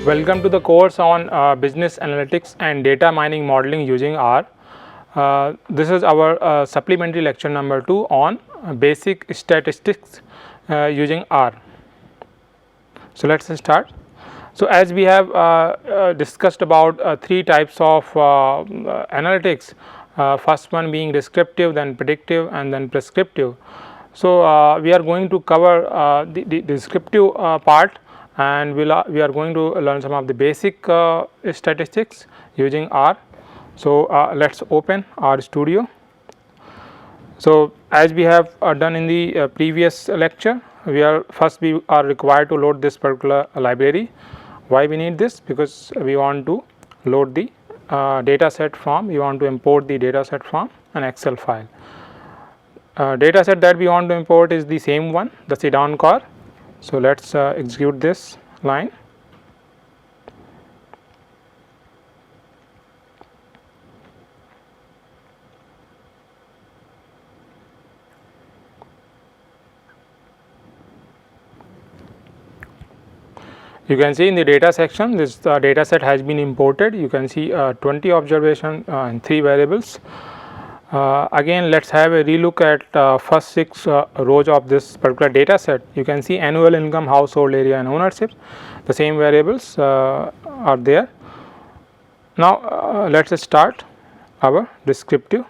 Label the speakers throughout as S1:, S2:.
S1: Welcome to the course on business analytics and data mining modeling using R. This is our supplementary lecture number 2 on basic statistics using R. So, let us start. So, as we have discussed about 3 types of analytics, first one being descriptive, then predictive and then prescriptive. So, we are going to cover the descriptive part, and we are going to learn some of the basic statistics using R. So, let us open R Studio. So, as we have done in the previous lecture, we are required to load this particular library. Why we need this? Because we want to load the data set from, we want to import the data set from an Excel file. Data set that we want to import is the same one, the sit-down car. So, let us execute this line. You can see in the data section, this data set has been imported. You can see 20 observation and 3 variables. Again, let us have a relook at first 6 rows of this particular data set. You can see annual income, household area and ownership, the same variables are there. Now, let us start our descriptive.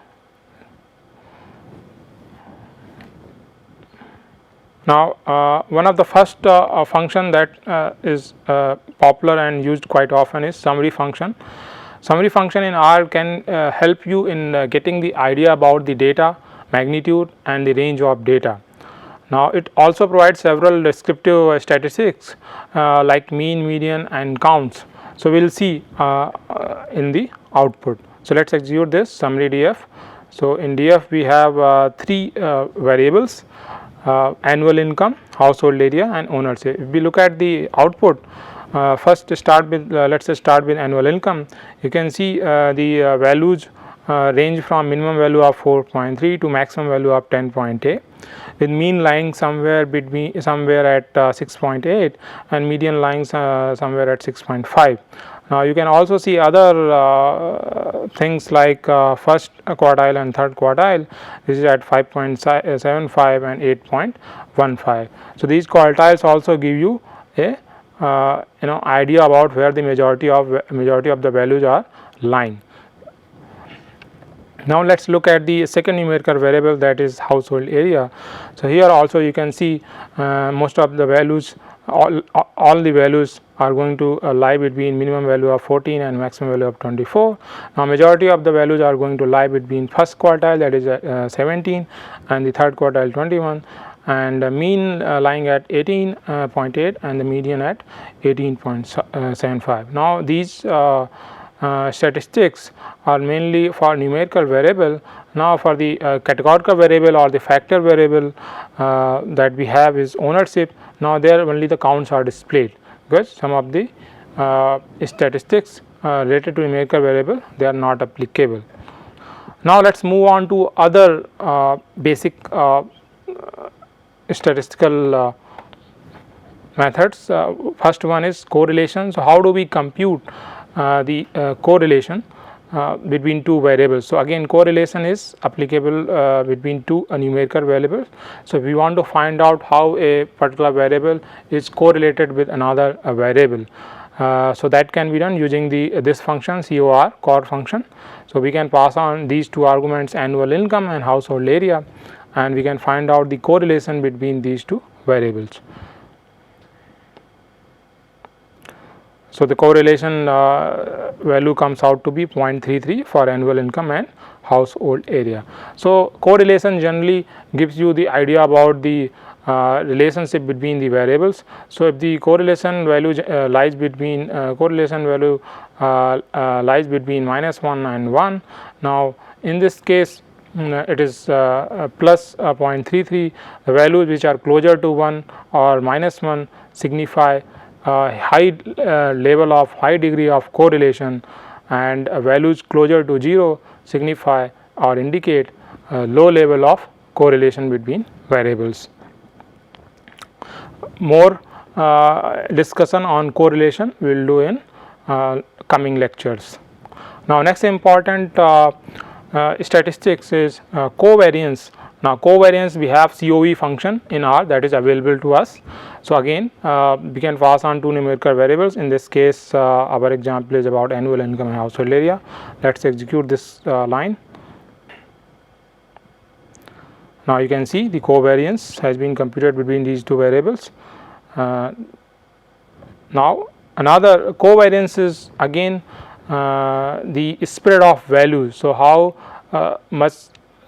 S1: Now, one of the first function that is popular and used quite often is summary function. Summary function in R can help you in getting the idea about the data magnitude and the range of data. Now, it also provides several descriptive statistics like mean, median and counts. So, we will see in the output. So, let us execute this summary df. So, in df we have 3 variables, annual income, household area and ownership. If we look at the output, first start with let us start with annual income. You can see the values range from minimum value of 4.3 to maximum value of 10.8, with mean lying somewhere at 6.8 and median lying somewhere at 6.5. Now, you can also see other things like first quartile and third quartile, this is at 5.75 and 8.15. So, these quartiles also give you a idea about where the majority of the values are lying. Now, let us look at the second numerical variable, that is household area. So, here also you can see most of the values, all the values are going to lie between minimum value of 14 and maximum value of 24. Now, majority of the values are going to lie between first quartile, that is 17, and the third quartile 21, and the mean lying at 18.8 and the median at 18.75. Now, these statistics are mainly for numerical variable. Now, for the categorical variable or the factor variable that we have is ownership. Now, there only the counts are displayed, because some of the statistics related to numerical variable, they are not applicable. Now, let us move on to other basic statistical methods. First one is correlation. So, how do we compute the correlation between 2 variables? So, again correlation is applicable between 2 numerical variables. So, we want to find out how a particular variable is correlated with another variable. So, that can be done using this function cor function. So, we can pass on these 2 arguments, annual income and household area, and we can find out the correlation between these 2 variables. So, the correlation value comes out to be 0.33 for annual income and household area. So, correlation generally gives you the idea about the relationship between the variables. So, if the correlation value lies between -1 and 1. Now, in this case it is plus 0.33. The values which are closer to 1 or -1 signify high degree of correlation, and values closer to 0 signify or indicate low level of correlation between variables. More discussion on correlation we will do in coming lectures. Now, next important statistics is covariance. Now, covariance, we have COV function in R that is available to us. So, again we can pass on two numerical variables. In this case our example is about annual income and household area. Let us execute this line. Now, you can see the covariance has been computed between these two variables. Now, another covariance is again the spread of values. So, how much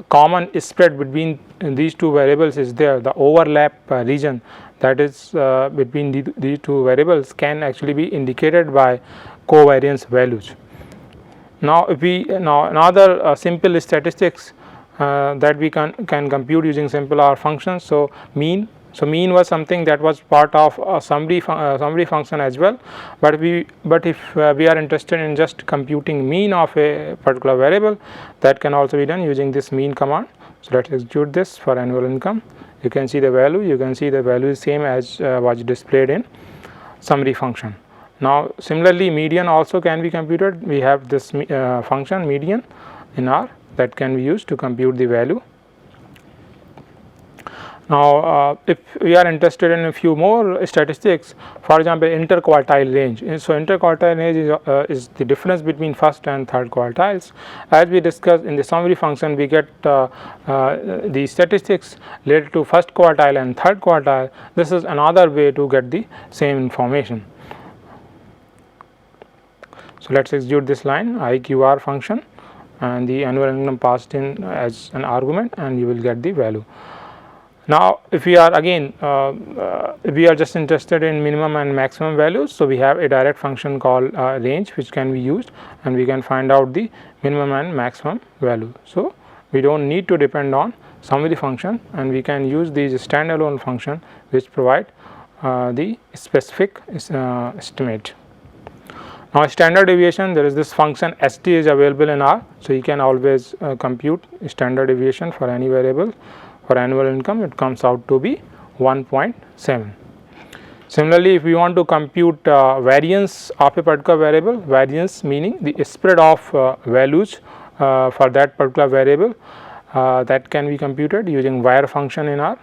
S1: common spread between these two variables is there, the overlap region that is between these two variables can actually be indicated by covariance values. Now, if we another simple statistics that we can compute using simple R functions. So, mean was something that was part of a summary function as well, but if we are interested in just computing mean of a particular variable, that can also be done using this mean command. So, let us execute this for annual income. You can see the value, is same as was displayed in summary function. Now, similarly median also can be computed. We have this function median in R that can be used to compute the value. Now, if we are interested in a few more statistics, for example, interquartile range. So, interquartile range is the difference between first and third quartiles. As we discussed in the summary function, we get the statistics related to first quartile and third quartile. This is another way to get the same information. So, let us execute this line IQR function and the annual income passed in as an argument, and you will get the value. Now, if we are again if we are just interested in minimum and maximum values, so we have a direct function called range which can be used, and we can find out the minimum and maximum value. So, we do not need to depend on summary function, and we can use these standalone function which provide the specific estimate. Now, standard deviation, there is this function ST is available in R. So, you can always compute standard deviation for any variable. For annual income, it comes out to be 1.7. Similarly, if we want to compute variance of a particular variable, variance meaning the spread of values for that particular variable, that can be computed using var function in R.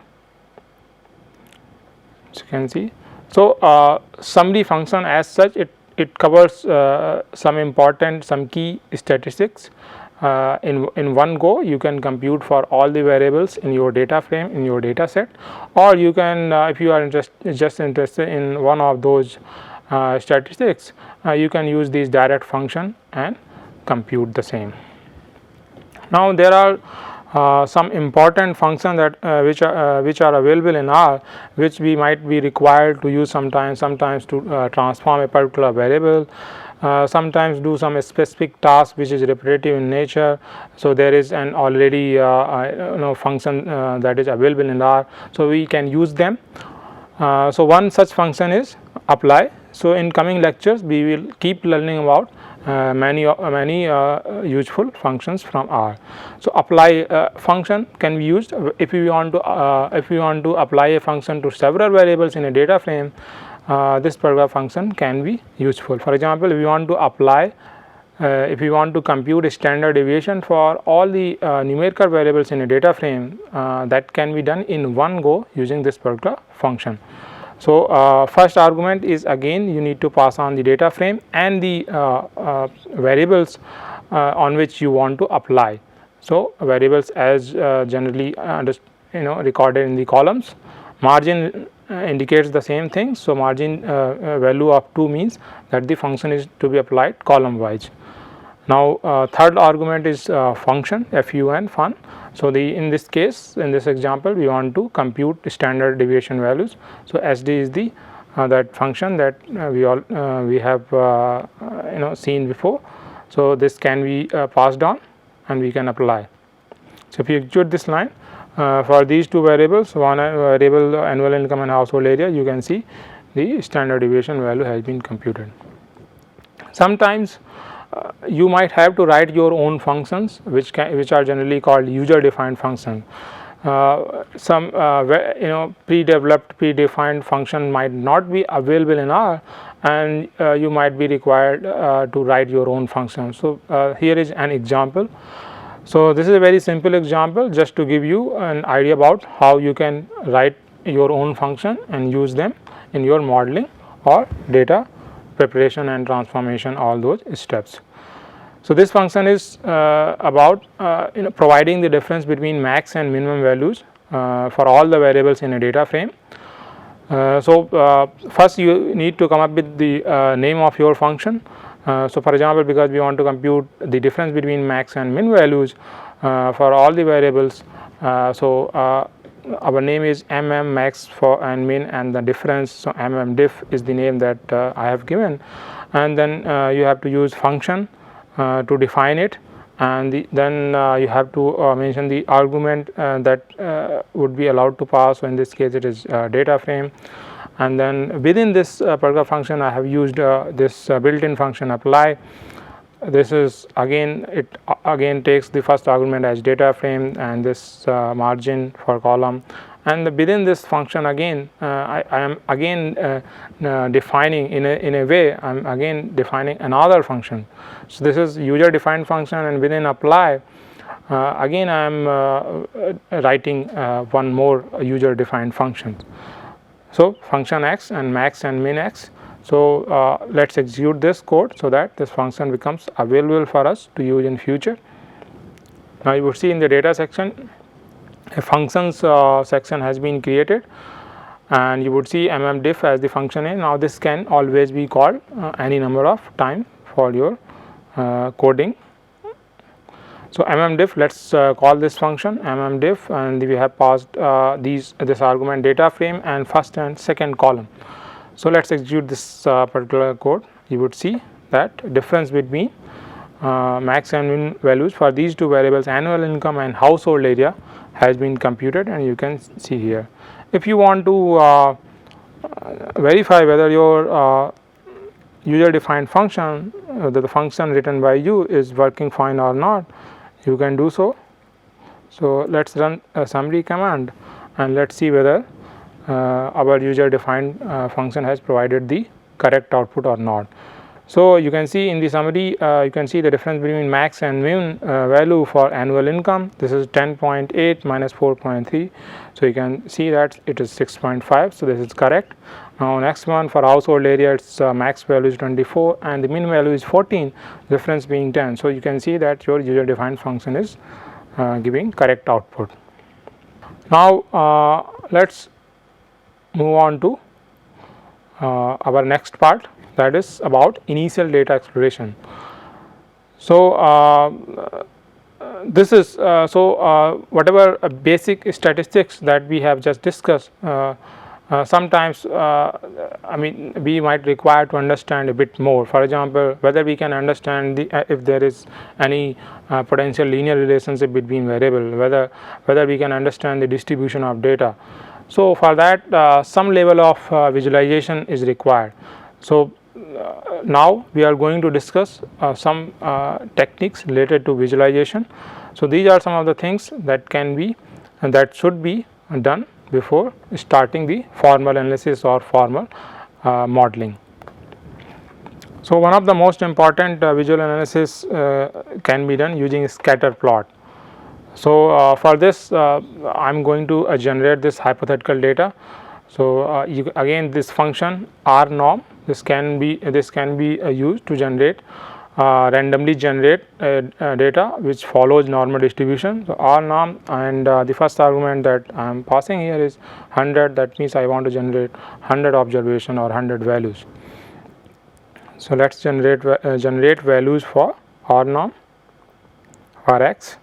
S1: So, you can see. So, summary function as such, it covers some key statistics. In one go, you can compute for all the variables in your data frame, in your data set, or you can if you are just interested in one of those statistics, you can use these direct function and compute the same. Now, there are some important functions that which are available in R, which we might be required to use sometimes to transform a particular variable. Sometimes do some specific task which is repetitive in nature. So, there is an already function that is available in R. So, we can use them. So, one such function is apply. So, in coming lectures we will keep learning about many useful functions from R. So, apply function can be used if we want to apply a function to several variables in a data frame. This particular function can be useful. For example, if we want to apply, if we want to compute a standard deviation for all the numerical variables in a data frame, that can be done in one go using this particular function. So, first argument is again you need to pass on the data frame and the variables on which you want to apply. So, variables as generally recorded in the columns. Margin indicates the same thing. So, margin value of 2 means that the function is to be applied column wise. Now, third argument is function fun fun. So, in this case, in this example, we want to compute standard deviation values. So, SD is the that function that we have seen before. So, this can be passed on and we can apply. So, if you execute this line for these two variables, one variable annual income and household area, you can see the standard deviation value has been computed. Sometimes you might have to write your own functions which are generally called user defined function. some pre-developed, predefined function might not be available in R, and you might be required to write your own function. So here is an example. So this is a very simple example just to give you an idea about how you can write your own function and use them in your modeling or data preparation and transformation, all those steps. So this function is about providing the difference between max and minimum values for all the variables in a data frame. So first you need to come up with the name of your function. So for example, because we want to compute the difference between max and min values for all the variables, our name is max for and min and the difference. So diff is the name that I have given, and then you have to use function to define it, and then you have to mention the argument that would be allowed to pass. So in this case it is data frame, and then within this particular function I have used this built-in function apply. This is again, it again takes the first argument as data frame and this margin for column, and within this function again I am again defining in a way I am again defining another function. So this is user defined function, and within apply again I am writing one more user defined function. So function x and max and min x. So let us execute this code so that this function becomes available for us to use in future. Now you would see in the data section a functions section has been created, and you would see diff as the function name. Now this can always be called any number of time for your coding. So diff, let us call this function diff, and we have passed this argument data frame and first and second column. So let us execute this particular code. You would see that difference between max and min values for these two variables, annual income and household area, has been computed, and you can see here. If you want to verify whether your user defined function, the function written by you, is working fine or not, you can do so. So let us run a summary command and let us see whether our user defined function has provided the correct output or not. So you can see in the summary, you can see the difference between max and min value for annual income. This is 10.8 minus 4.3. So you can see that it is 6.5. So this is correct. Now next one, for household area, its max value is 24 and the min value is 14, difference being 10. So you can see that your user defined function is giving correct output. Now let us move on to our next part, that is about initial data exploration. So this is whatever basic statistics that we have just discussed, sometimes we might require to understand a bit more. For example, whether we can understand if there is any potential linear relationship between variable, whether we can understand the distribution of data. So for that some level of visualization is required. So now we are going to discuss some techniques related to visualization. So these are some of the things that can be and that should be done before starting the formal analysis or formal modeling. So one of the most important visual analysis can be done using scatter plot. So for this I am going to generate this hypothetical data. So again this function R norm, this can be used to generate randomly generate data which follows normal distribution. So R norm, and the first argument that I am passing here is 100. That means I want to generate 100 observation or 100 values. So let us generate values for R norm for x.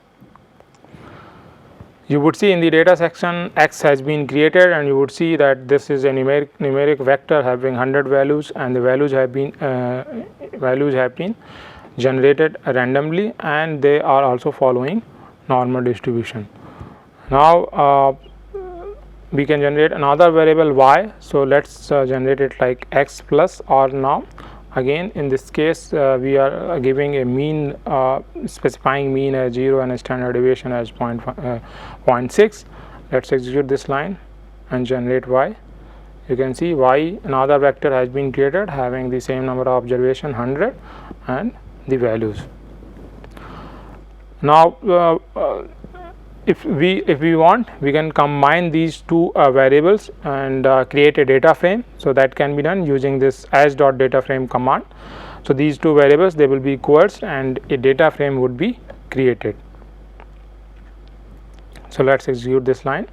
S1: You would see in the data section x has been created, and you would see that this is a numeric vector having 100 values, and the values have been generated randomly, and they are also following normal distribution. Now we can generate another variable y. So let us generate it like x plus R norm, again in this case we are giving a mean, specifying mean as 0 and a standard deviation as 0.6. Let's execute this line and generate y. You can see y, another vector has been created having the same number of observation 100 and the values. Now if we want, we can combine these two variables and create a data frame. So that can be done using this as.dataframe command. So these two variables, they will be coerced and a data frame would be created. So let's execute this line.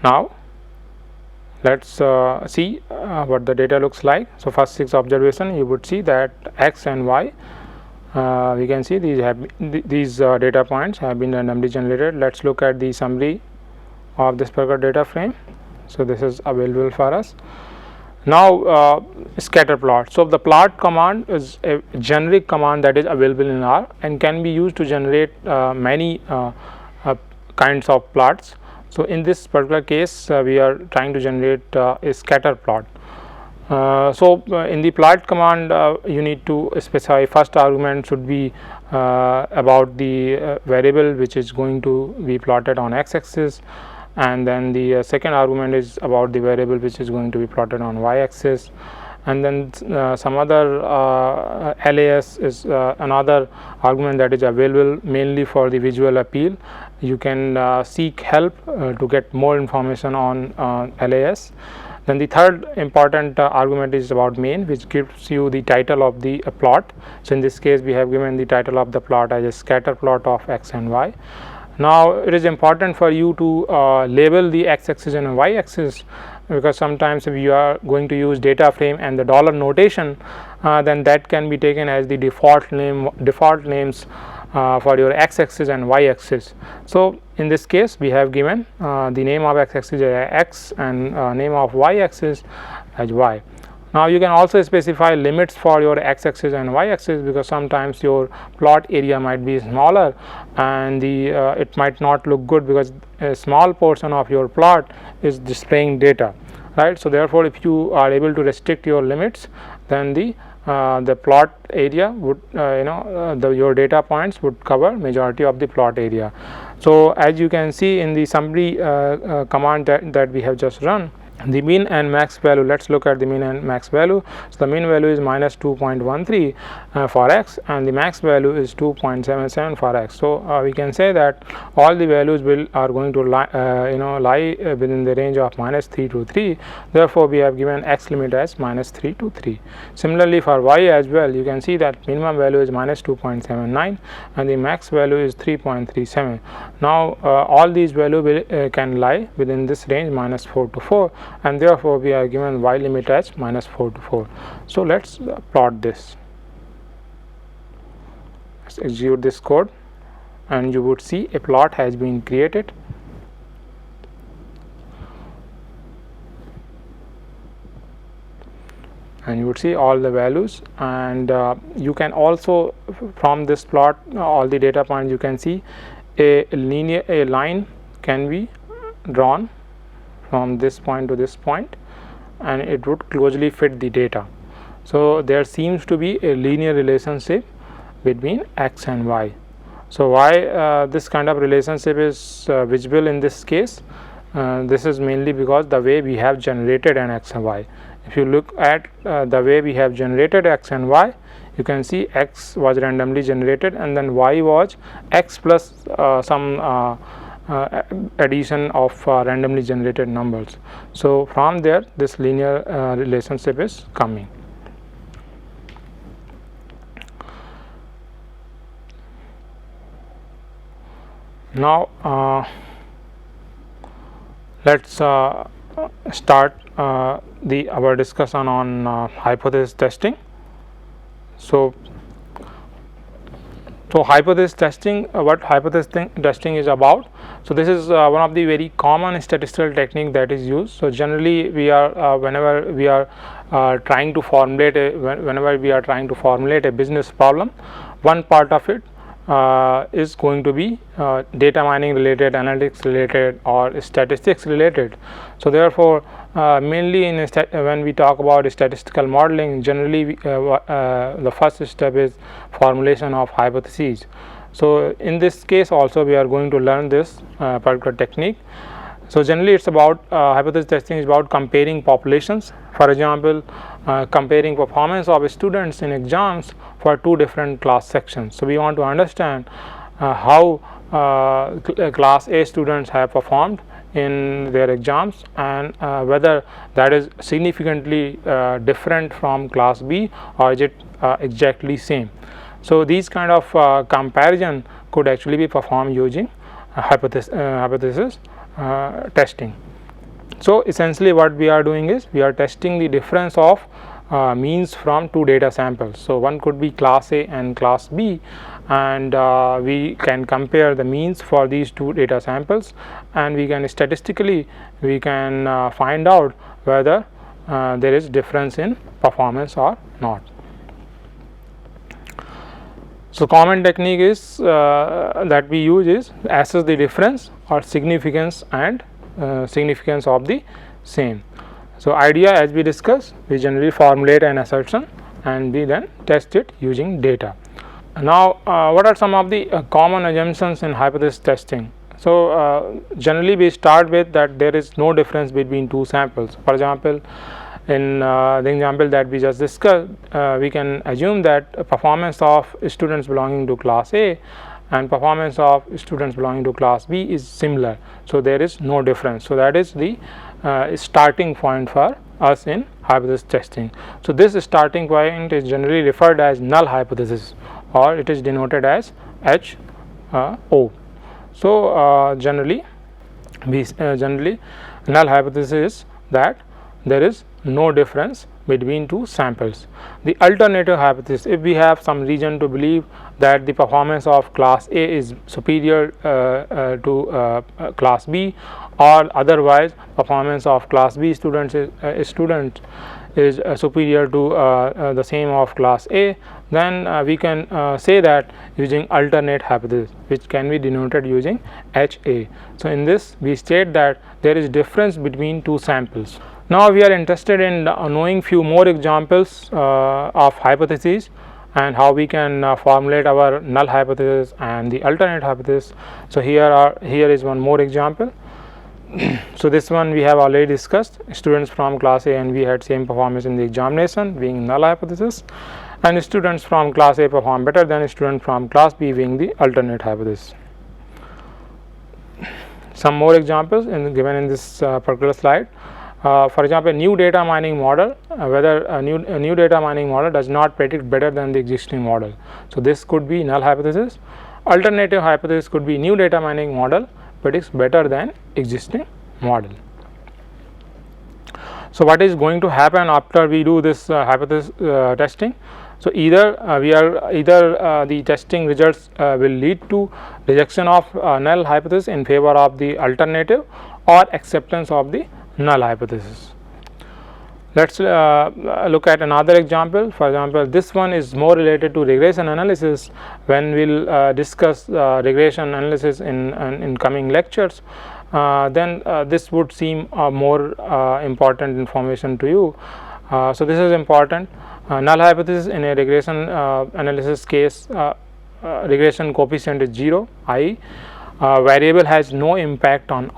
S1: Now let's see what the data looks like. So first 6 observation, you would see that x and y, we can see these data points have been randomly generated. Let's look at the summary of this particular data frame. So this is available for us. Now scatter plot. So the plot command is a generic command that is available in R and can be used to generate many kinds of plots. So in this particular case we are trying to generate a scatter plot. In the plot command you need to specify first argument should be about the variable which is going to be plotted on x-axis, and then the second argument is about the variable which is going to be plotted on y-axis, and then some other LAS is another argument that is available mainly for the visual appeal. You can seek help to get more information on LAS. Then the third important argument is about main, which gives you the title of the plot. So in this case we have given the title of the plot as a scatter plot of x and y. Now it is important for you to label the x-axis and y-axis, because sometimes if you are going to use data frame and the dollar notation, then that can be taken as the default names for your x-axis and y-axis. So in this case we have given the name of x-axis as x and name of y-axis as y. Now you can also specify limits for your x-axis and y-axis, because sometimes your plot area might be smaller and it might not look good because a small portion of your plot is displaying data, right. So therefore if you are able to restrict your limits, then the plot area would your data points would cover majority of the plot area. So as you can see in the summary command that we have just run, the mean and max value, let's look at the mean and max value. So the mean value is minus 2.13 for x and the max value is 2.77 for x. So we can say that all the values are going to lie within the range of minus 3 to 3. Therefore we have given x limit as minus 3 to 3. Similarly for y as well, you can see that minimum value is minus 2.79 and the max value is 3.37. Now all these values can lie within this range minus 4 to 4, and therefore we are given y limit as minus 4 to 4. So let's plot this. Let's execute this code and you would see a plot has been created. And you would see all the values, and you can also from this plot all the data points, you can see a line can be drawn from this point to this point and it would closely fit the data. So there seems to be a linear relationship between x and y. So why this kind of relationship is visible in this case? This is mainly because the way we have generated an x and y. If you look at the way we have generated x and y, you can see x was randomly generated and then y was x plus some addition of randomly generated numbers. So from there this linear relationship is coming. Now let's start our discussion on hypothesis testing. So hypothesis testing, what hypothesis testing is about. So this is one of the very common statistical technique that is used. So generally we are whenever we are trying to formulate a business problem, one part of it is going to be data mining related, analytics related, or statistics related. So therefore, mainly when we talk about statistical modeling, generally the first step is formulation of hypotheses. So in this case also we are going to learn this particular technique. So generally it's about hypothesis testing is about comparing populations. For example, comparing performance of students in exams for two different class sections. So we want to understand how class A students have performed in their exams, and whether that is significantly different from class B, or is it exactly same. So these kind of comparison could actually be performed using hypothesis testing. So essentially what we are doing is we are testing the difference of means from two data samples. So one could be class A and class B, and we can compare the means for these two data samples, and we can statistically find out whether there is difference in performance or not. So common technique is that we use is assess the difference or significance and significance of the same. So idea, as we discussed, we generally formulate an assertion and we then test it using data. Now what are some of the common assumptions in hypothesis testing? So generally we start with that there is no difference between two samples. For example, in the example that we just discussed, we can assume that performance of students belonging to class A and performance of students belonging to class B is similar. So there is no difference. So that is the starting point for us in hypothesis testing. So this starting point is generally referred as null hypothesis, or it is denoted as HO. So generally null hypothesis is that there is no difference between two samples. The alternative hypothesis, if we have some reason to believe that the performance of class A is superior to class B, or otherwise performance of class B students is superior to the same of class A, then we can say that using alternate hypothesis, which can be denoted using HA. So in this we state that there is difference between two samples. Now we are interested in knowing few more examples of hypotheses and how we can formulate our null hypothesis and the alternate hypothesis. So here is one more example. So this one we have already discussed. Students from class A and B had same performance in the examination, being null hypothesis, and students from class A perform better than students from class B, being the alternate hypothesis. Some more examples given in this particular slide. For example, new data mining model, whether a new data mining model does not predict better than the existing model. So this could be null hypothesis. Alternative hypothesis could be new data mining model predicts better than existing model. So what is going to happen after we do this hypothesis testing? So either the testing results will lead to rejection of null hypothesis in favor of the alternative, or acceptance of the null hypothesis. Let's look at another example. For example, this one is more related to regression analysis. When we'll discuss regression analysis in coming lectures, then this would seem more important information to you. So this is important. Null hypothesis in a regression analysis case, regression coefficient is 0, i.e. Variable has no impact on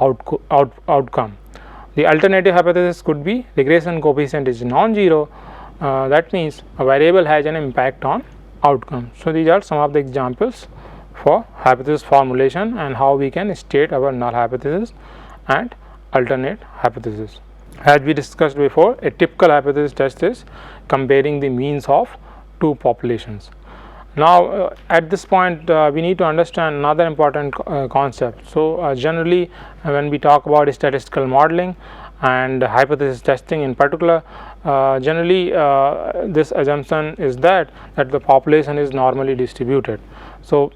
S1: outcome. The alternative hypothesis could be regression coefficient is non-zero, that means a variable has an impact on outcome. So these are some of the examples for hypothesis formulation and how we can state our null hypothesis and alternate hypothesis. As we discussed before, a typical hypothesis test is comparing the means of two populations. Now at this point we need to understand another important concept. So generally when we talk about statistical modeling and hypothesis testing in particular, generally this assumption is that the population is normally distributed. So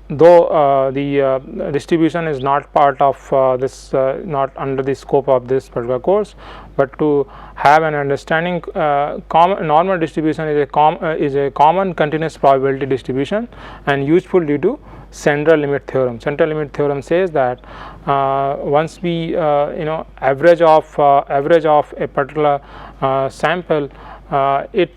S1: though the distribution is not part of this, not under the scope of this particular course, but to have an understanding, normal distribution is a common continuous probability distribution and useful due to central limit theorem. Central limit theorem says that once we average of a particular sample, it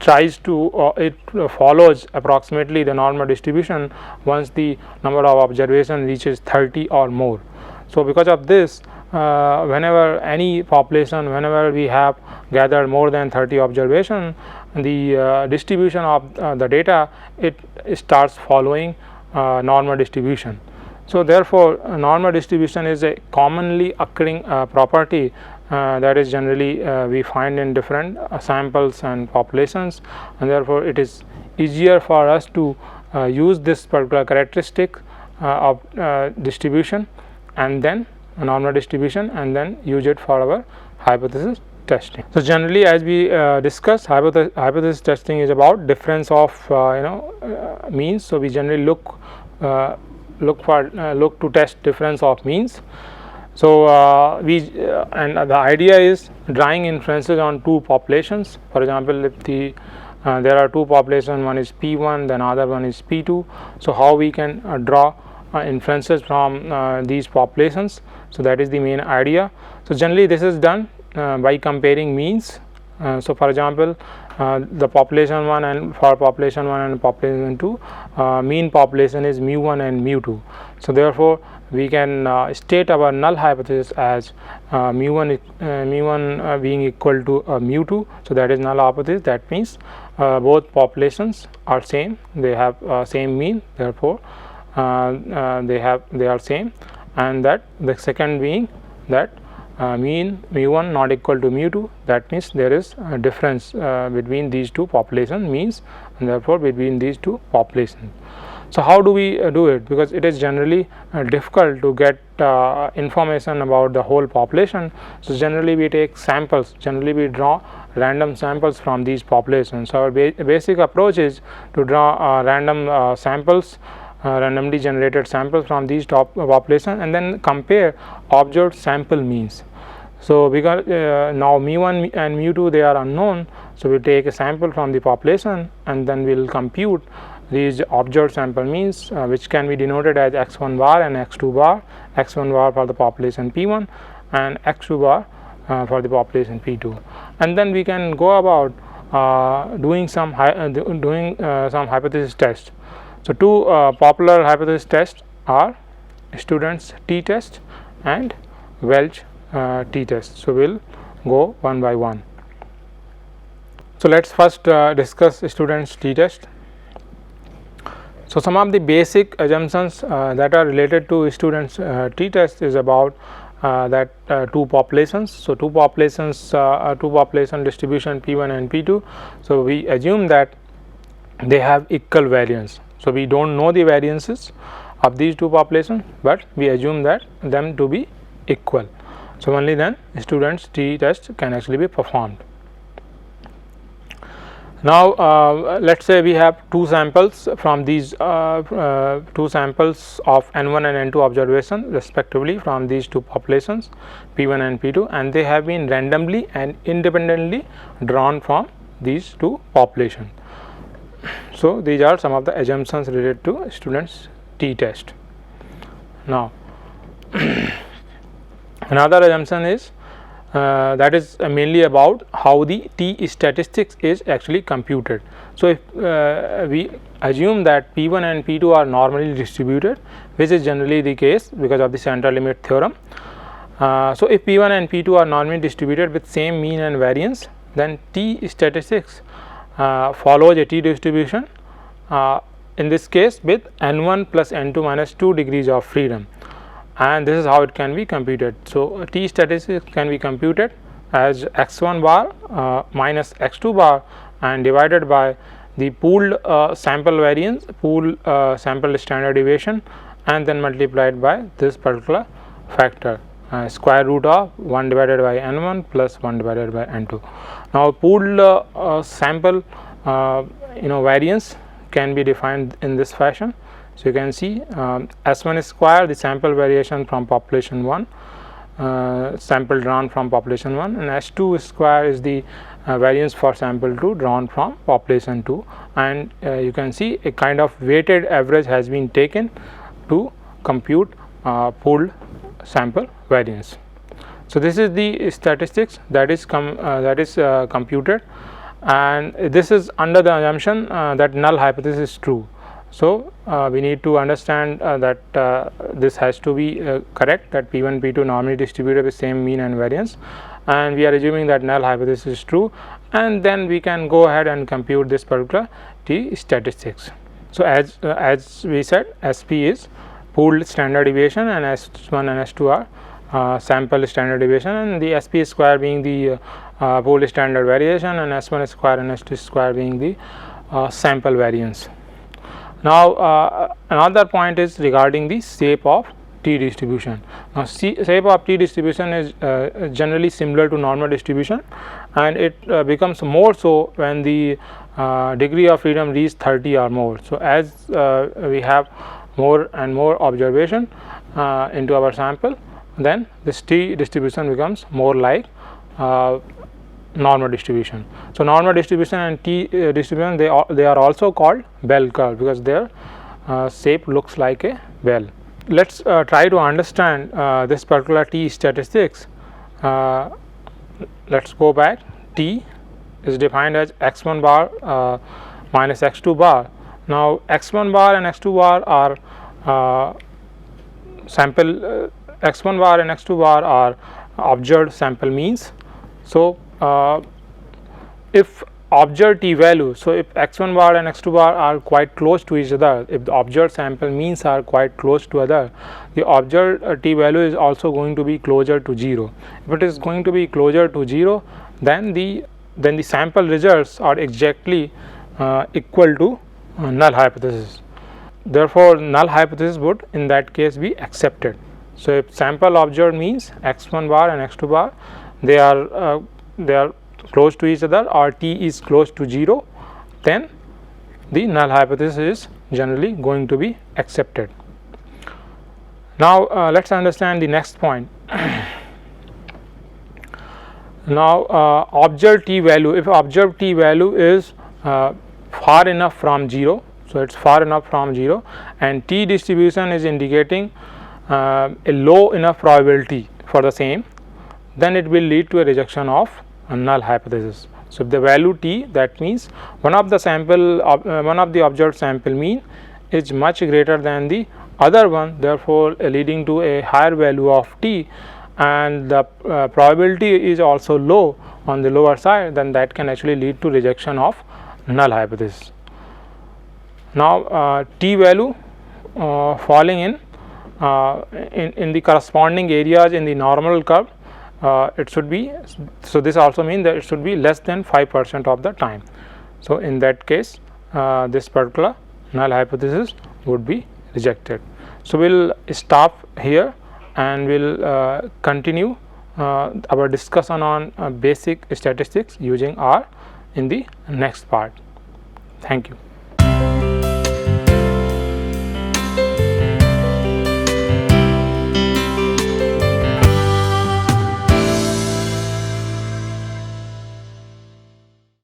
S1: tries to it follows approximately the normal distribution once the number of observation reaches 30 or more. So, because of this, whenever any population, whenever we have gathered more than 30 observation, the distribution of the data, it starts following normal distribution. So, therefore, normal distribution is a commonly occurring property that is generally we find in different samples and populations, and therefore, it is easier for us to use this particular characteristic of distribution and then normal distribution and then use it for our hypothesis testing. So, generally as we discussed, hypothesis testing is about difference of means. So, we generally look to test difference of means. So, and the idea is drawing inferences on two populations. For example, if there are two populations, one is P1, then other one is P2. So, how we can draw inferences from these populations. So, that is the main idea. So, generally this is done by comparing means. So, for example, the population 1 and for population 1 and population 2, mean population is mu1 and mu2. So, therefore, we can state our null hypothesis as mu1 being equal to mu2. So, that is null hypothesis. That means both populations are same, they have same mean, therefore, they are same, and that the second being that mean mu1 not equal to mu2, that means there is a difference between these two population means, and therefore, between these two populations. So, how do we do it? Because it is generally difficult to get information about the whole population. So, generally we take samples, generally we draw random samples from these populations. So, our basic approach is to draw random samples, randomly generated samples from these top population and then compare observed sample means. So, because now mu1 and mu2 they are unknown. So, we take a sample from the population and then we will compute these observed sample means, which can be denoted as x1 bar and x2 bar, x1 bar for the population P1 and x2 bar for the population P2, and then we can go about doing some hypothesis test. So, two popular hypothesis tests are students t-test and Welch t-test. So, we will go one by one. So, let us first discuss students t-test. So, some of the basic assumptions that are related to students t-test is about that two populations. So, two population distribution P1 and P2. So, we assume that they have equal variance. So, we do not know the variances of these two populations, but we assume that them to be equal. So, only then students t-test can actually be performed. Now, let us say we have two samples from these two samples of N1 and N2 observation respectively from these two populations P1 and P2, and they have been randomly and independently drawn from these two populations. So, these are some of the assumptions related to students t-test. Now, another assumption is that is mainly about how the t statistics is actually computed. So, if we assume that P1 and P2 are normally distributed, which is generally the case because of the central limit theorem. So, if P1 and P2 are normally distributed with same mean and variance, then t statistics follows a t distribution in this case with N1 plus N2 minus 2 degrees of freedom, and this is how it can be computed. So, t statistics can be computed as x1 bar minus x2 bar and divided by the pooled sample variance, pooled sample standard deviation, and then multiplied by this particular factor square root of 1 divided by n1 plus 1 divided by n2. Now, pooled sample variance can be defined in this fashion. So, you can see S1 square, the sample variation from population 1, sample drawn from population 1, and S2 square is the variance for sample 2 drawn from population 2, and you can see a kind of weighted average has been taken to compute pooled sample variance. So, this is the statistics that is computed, and this is under the assumption that null hypothesis is true. So, we need to understand that this has to be correct, that P1 P2 normally distributed with same mean and variance, and we are assuming that null hypothesis is true, and then we can go ahead and compute this particular T statistics. So, as we said, SP is pooled standard deviation, and S1 and S2 are sample standard deviation, and the SP square being the pooled standard variation, and S1 square and S2 square being the sample variance. Now, another point is regarding the shape of T distribution. Now, shape of T distribution is generally similar to normal distribution, and it becomes more so when the degree of freedom reaches 30 or more. So, as we have more and more observation into our sample, then this T distribution becomes more like normal distribution. So, normal distribution and T distribution, they are also called bell curve, because their shape looks like a bell. Let us try to understand this particular T statistics. Let us go back. T is defined as x1 bar minus x2 bar. Now, x1 bar and x2 bar are sample x1 bar and x2 bar are observed sample means. So, if observed T value, so if x1 bar and x2 bar are quite close to each other, if the observed sample means are quite close to other, the observed T value is also going to be closer to 0. If it is going to be closer to 0, then the sample results are exactly equal to null hypothesis. Therefore, null hypothesis would in that case be accepted. So, if sample observed means x1 bar and x2 bar, they are close to each other, or T is close to 0, then the null hypothesis is generally going to be accepted. Now, let us understand the next point. Now, observed T value, if observed T value is far enough from 0, so it is far enough from 0, and T distribution is indicating a low enough probability for the same, then it will lead to a rejection of a null hypothesis. So, if the value T, that means one of the observed sample mean is much greater than the other one, therefore, leading to a higher value of T, and the probability is also low on the lower side, then that can actually lead to rejection of null hypothesis. Now, T value falling in the corresponding areas in the normal curve, it should be, so this also means that it should be less than 5% of the time. So, in that case this particular null hypothesis would be rejected. So, we will stop here and we will continue our discussion on basic statistics using R in the next part. Thank you.